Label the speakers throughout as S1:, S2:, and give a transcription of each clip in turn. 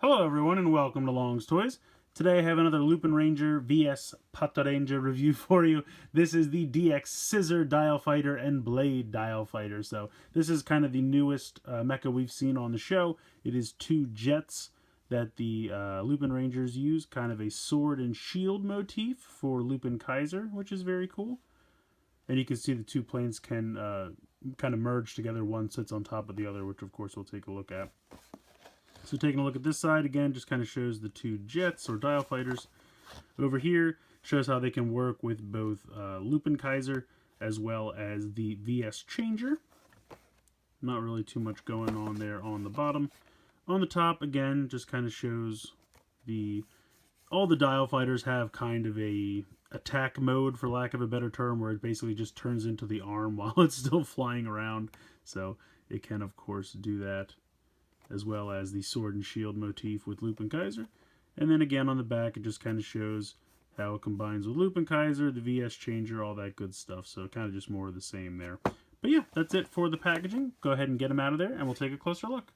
S1: Hello everyone and welcome to Long's Toys. Today I have another Lupinranger vs Patranger review for you. This is the DX Scissor Dial Fighter and Blade Dial Fighter. So this is kind of the newest mecha we've seen on the show. It is two jets that the Lupinrangers use, kind of a sword and shield motif for Lupin-Kaiser, which is very cool. And you can see the two planes can kind of merge together. One sits on top of the other, which of course we'll take a look at. So taking a look at this side, again, just kind of shows the two jets or dial fighters. Over here, shows how they can work with both Lupin-Kaiser as well as the VS Changer. Not really too much going on there on the bottom. On the top, again, just kind of shows all the dial fighters have kind of a attack mode, for lack of a better term, where it basically just turns into the arm while it's still flying around. So it can, of course, do that, as well as the sword and shield motif with Lupin-Kaiser. And then again on the back, it just kind of shows how it combines with Lupin-Kaiser, the VS Changer, all that good stuff. So kind of just more of the same there. But yeah, that's it for the packaging. Go ahead and get them out of there, and we'll take a closer look.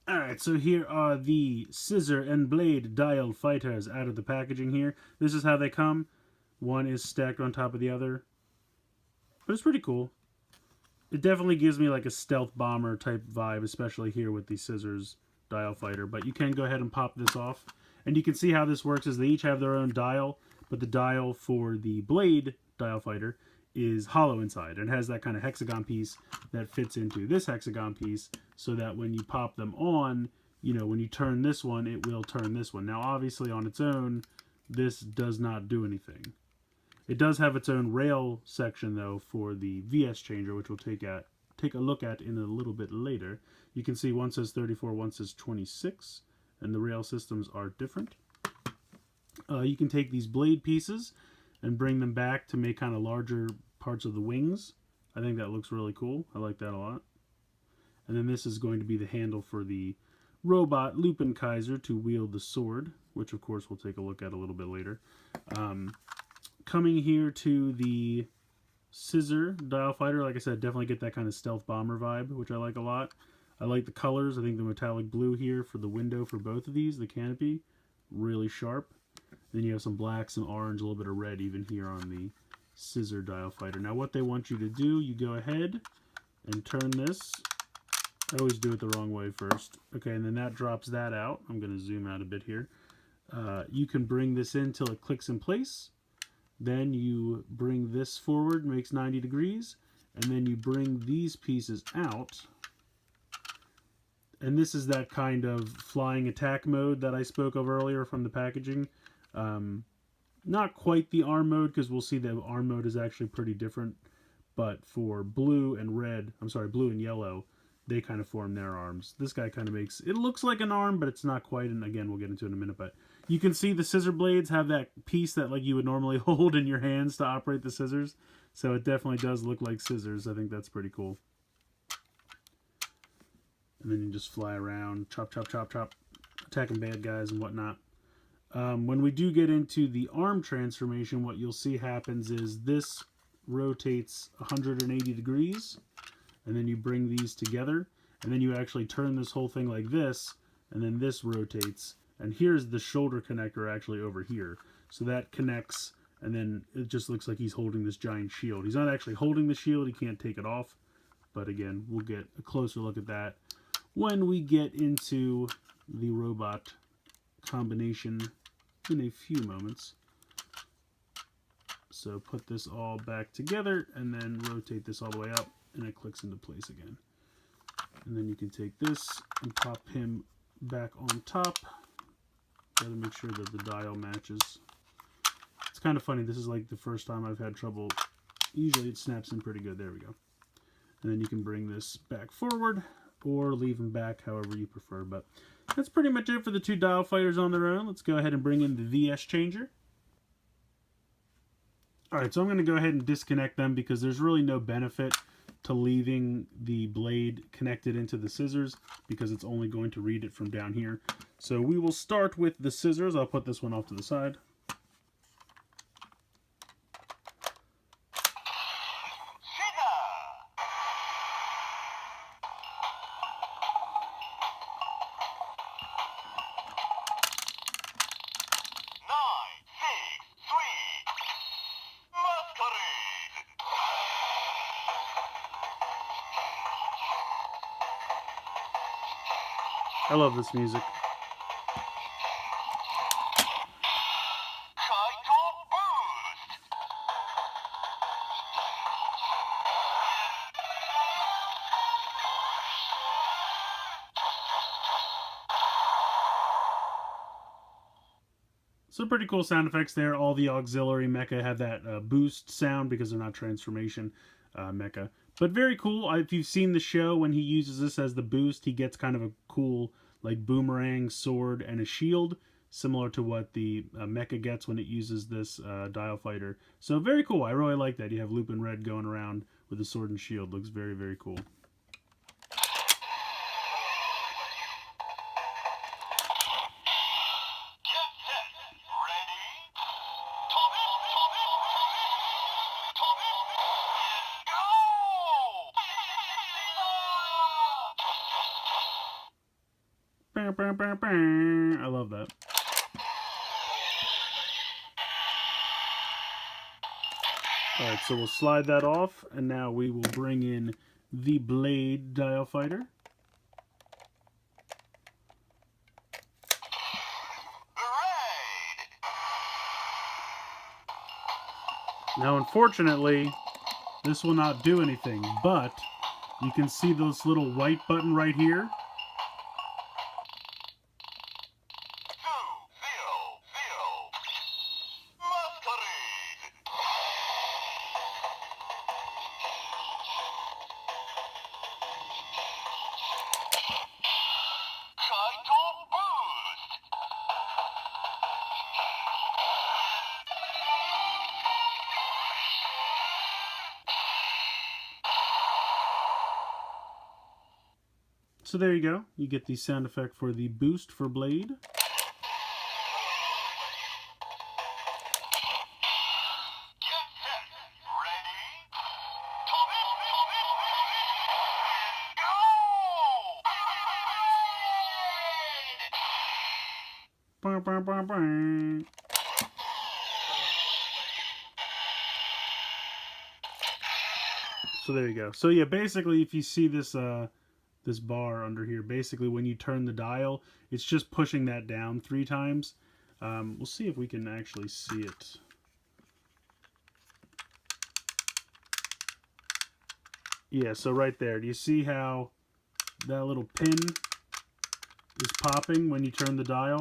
S1: Alright, so here are the Scissor and Blade Dial Fighters out of the packaging here. This is how they come. One is stacked on top of the other. But it's pretty cool. It definitely gives me like a stealth bomber type vibe, especially here with the Scissors Dial Fighter. But you can go ahead and pop this off. And you can see how this works is they each have their own dial, but the dial for the Blade Dial Fighter is hollow inside. And has that kind of hexagon piece that fits into this hexagon piece, so that when you pop them on, you know, when you turn this one, it will turn this one. Now, obviously, on its own, this does not do anything. It does have its own rail section, though, for the VS Changer, which we'll take a look at in a little bit later. You can see one says 34, one says 26, and the rail systems are different. You can take these blade pieces and bring them back to make kind of larger parts of the wings. I think that looks really cool. I like that a lot. And then this is going to be the handle for the robot Lupin-Kaiser to wield the sword, which of course we'll take a look at a little bit later. Coming here to the Scissor Dial Fighter, like I said, definitely get that kind of stealth bomber vibe, which I like a lot. I like the colors. I think the metallic blue here for the window for both of these, the canopy, really sharp. Then you have some black, some orange, a little bit of red even here on the Scissor Dial Fighter. Now what they want you to do, you go ahead and turn this. I always do it the wrong way first. Okay, and then that drops that out. I'm going to zoom out a bit here. You can bring this in till it clicks in place. Then you bring this forward, makes 90 degrees, and then you bring these pieces out. And this is that kind of flying attack mode that I spoke of earlier from the packaging. Not quite the arm mode, because we'll see that arm mode is actually pretty different. But for blue and red, I'm sorry, blue and yellow, they kind of form their arms. This guy kind of makes, it looks like an arm, but it's not quite, and again, we'll get into it in a minute, but you can see the scissor blades have that piece that like you would normally hold in your hands to operate the scissors, so it definitely does look like scissors. I think that's pretty cool. And then you just fly around, chop, chop, chop, chop, attacking bad guys and whatnot. When we do get into the arm transformation, what you'll see happens is this rotates 180 degrees, and then you bring these together, and then you actually turn this whole thing like this, and then this rotates, and here's the shoulder connector actually over here. So that connects, and then it just looks like he's holding this giant shield. He's not actually holding the shield, he can't take it off, but again, we'll get a closer look at that when we get into the robot combination in a few moments. So put this all back together, and then rotate this all the way up, and it clicks into place again. And then you can take this and pop him back on top. Gotta make sure that the dial matches. It's kind of funny, this is like the first time I've had trouble. Usually it snaps in pretty good. There we go. And then you can bring this back forward or leave him back, however you prefer. But that's pretty much it for the two dial fighters on their own. Let's go ahead and bring in the VS Changer. Alright, so I'm going to go ahead and disconnect them because there's really no benefit to leaving the blade connected into the scissors because it's only going to read it from down here. So we will start with the scissors. I'll put this one off to the side. I love this music. So pretty cool sound effects there. All the auxiliary mecha have that boost sound because they're not transformation mecha. But very cool. If you've seen the show, when he uses this as the boost, he gets kind of a cool like boomerang sword and a shield, similar to what the mecha gets when it uses this dial fighter. So very cool. I really like that. You have Lupin Red going around with a sword and shield. Looks very, very cool. I love that. Alright, so we'll slide that off, and now we will bring in the Blade Dial Fighter. Now, unfortunately, this will not do anything, but you can see this little white button right here. So there you go. You get the sound effect for the boost for Blade. So there you go. So yeah, basically if you see this this bar under here, basically when you turn the dial, it's just pushing that down 3 times. We'll see if we can actually see it. Yeah, so right there, do you see how that little pin is popping when you turn the dial?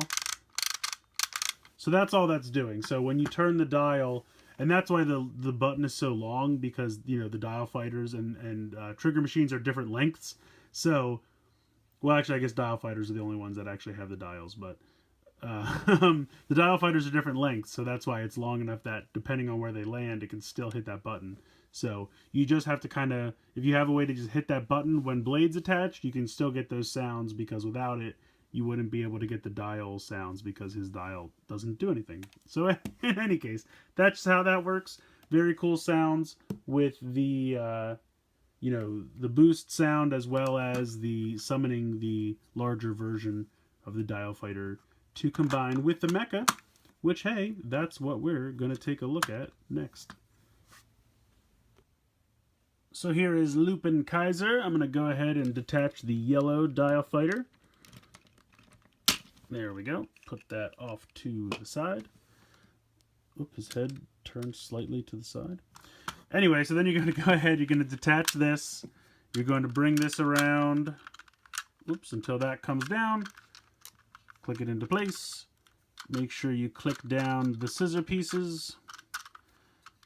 S1: So that's all that's doing. So when you turn the dial, and that's why the button is so long, because you know the dial fighters and trigger machines are different lengths. So, well, actually, I guess dial fighters are the only ones that actually have the dials, but the dial fighters are different lengths, so that's why it's long enough that depending on where they land, it can still hit that button. So you just have to kind of, if you have a way to just hit that button when Blade's attached, you can still get those sounds, because without it, you wouldn't be able to get the dial sounds because his dial doesn't do anything. So in any case, that's how that works. Very cool sounds with the you know, the boost sound, as well as the summoning the larger version of the dial fighter to combine with the mecha, which, hey, that's what we're going to take a look at next. So here is Lupin Kaiser. I'm going to go ahead and detach the yellow dial fighter. There we go. Put that off to the side. Oop, his head turned slightly to the side. Anyway, so then you're going to go ahead, you're going to detach this. You're going to bring this around, oops, until that comes down. Click it into place. Make sure you click down the scissor pieces.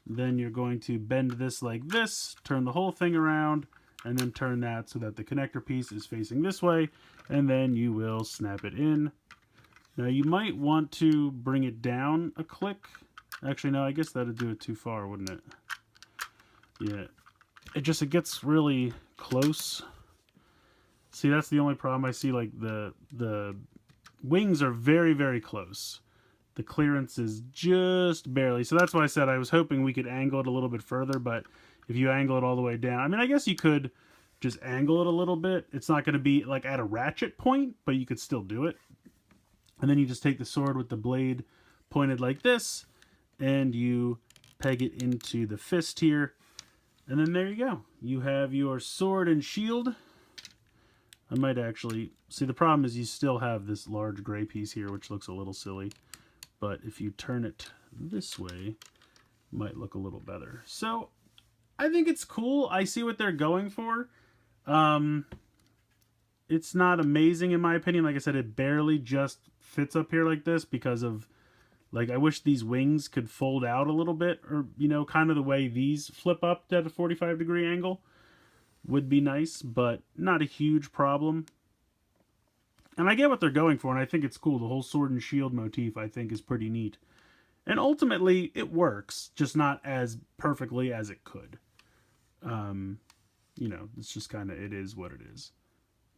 S1: Then you're going to bend this like this, turn the whole thing around, and then turn that so that the connector piece is facing this way, and then you will snap it in. Now you might want to bring it down a click. Actually, no, I guess that would do it too far, wouldn't it? Yeah, it gets really close. See, that's the only problem I see. Like the wings are very, very close. The clearance is just barely. So that's why I said I was hoping we could angle it a little bit further. But if you angle it all the way down, I mean, I guess you could just angle it a little bit. It's not going to be like at a ratchet point, but you could still do it. And then you just take the sword with the blade pointed like this, and you peg it into the fist here. And then there you go. You have your sword and shield. I might actually... See, the problem is you still have this large gray piece here, which looks a little silly. But if you turn it this way, it might look a little better. So, I think it's cool. I see what they're going for. It's not amazing in my opinion. Like I said, it barely just fits up here like this because of... Like, I wish these wings could fold out a little bit, or, you know, kind of the way these flip up at a 45-degree angle would be nice, but not a huge problem. And I get what they're going for, and I think it's cool. The whole sword and shield motif, I think, is pretty neat. And ultimately, it works, just not as perfectly as it could. You know, it's just kind of, it is what it is.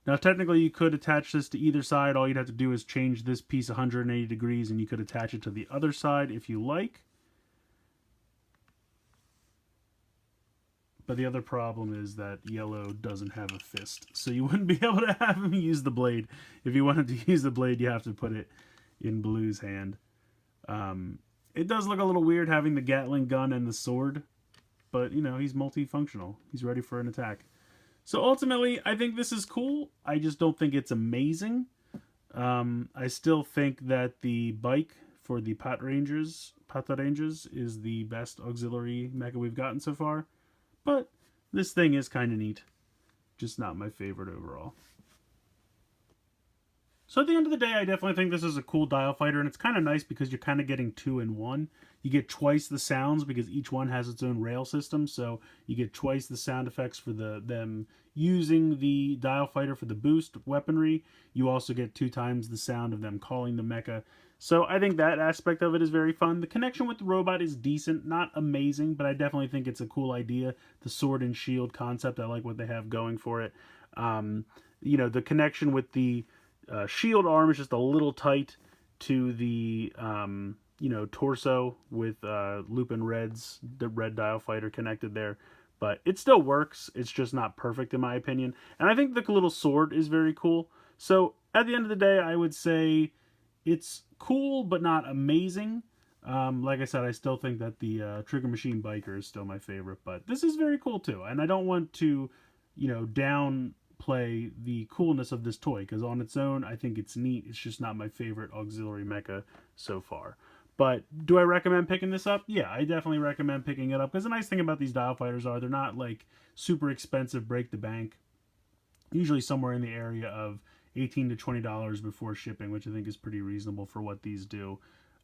S1: Now, technically, you could attach this to either side. All you'd have to do is change this piece 180 degrees, and you could attach it to the other side if you like. But the other problem is that yellow doesn't have a fist, so you wouldn't be able to have him use the blade. If you wanted to use the blade, you have to put it in blue's hand. It does look a little weird having the Gatling gun and the sword, but, you know, he's multifunctional. He's ready for an attack. So ultimately, I think this is cool. I just don't think it's amazing. I still think that the bike for the Patrangers is the best auxiliary mecha we've gotten so far. But this thing is kind of neat. Just not my favorite overall. So at the end of the day, I definitely think this is a cool dial fighter, and it's kind of nice because you're kind of getting two in one. You get twice the sounds because each one has its own rail system, so you get twice the sound effects for them using the dial fighter for the boost weaponry. You also get 2 times the sound of them calling the mecha. So I think that aspect of it is very fun. The connection with the robot is decent, not amazing, but I definitely think it's a cool idea. The sword and shield concept, I like what they have going for it. You know, the connection with the shield arm is just a little tight to the you know, torso with Lupin Red's, the red dial fighter connected there, but it still works. It's just not perfect in my opinion, and I think the little sword is very cool. So at the end of the day, I would say it's cool but not amazing. Like I said, I still think that the Trigger Machine Biker is still my favorite, but this is very cool too, and I don't want to, you know, downplay the coolness of this toy, because on its own, I think it's neat. It's just not my favorite auxiliary mecha so far. But do I recommend picking this up? Yeah, I definitely recommend picking it up, because the nice thing about these dial fighters are they're not like super expensive, break the bank. Usually somewhere in the area of $18 to $20 before shipping, which I think is pretty reasonable for what these do.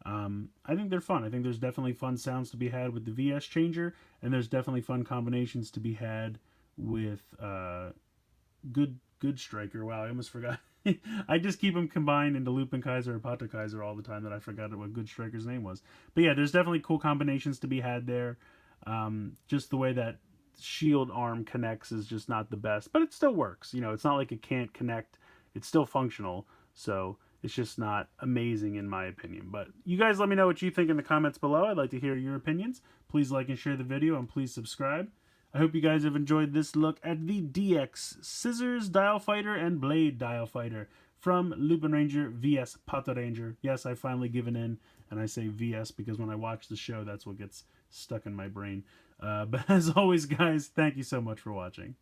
S1: I think they're fun. I think there's definitely fun sounds to be had with the VS changer, and there's definitely fun combinations to be had with Good Striker. Wow, I almost forgot. I just keep them combined into Lupinranger or Patranger all the time that I forgot what Good Striker's name was. But yeah, there's definitely cool combinations to be had there. Just the way that shield arm connects is just not the best, but it still works. You know, it's not like it can't connect. It's still functional, so it's just not amazing in my opinion. But you guys let me know what you think in the comments below. I'd like to hear your opinions. Please like and share the video, and please subscribe. I hope you guys have enjoyed this look at the DX Scissors Dial Fighter and Blade Dial Fighter from Lupinranger vs Patranger. Yes, I've finally given in, and I say VS because when I watch the show, that's what gets stuck in my brain. But as always, guys, thank you so much for watching.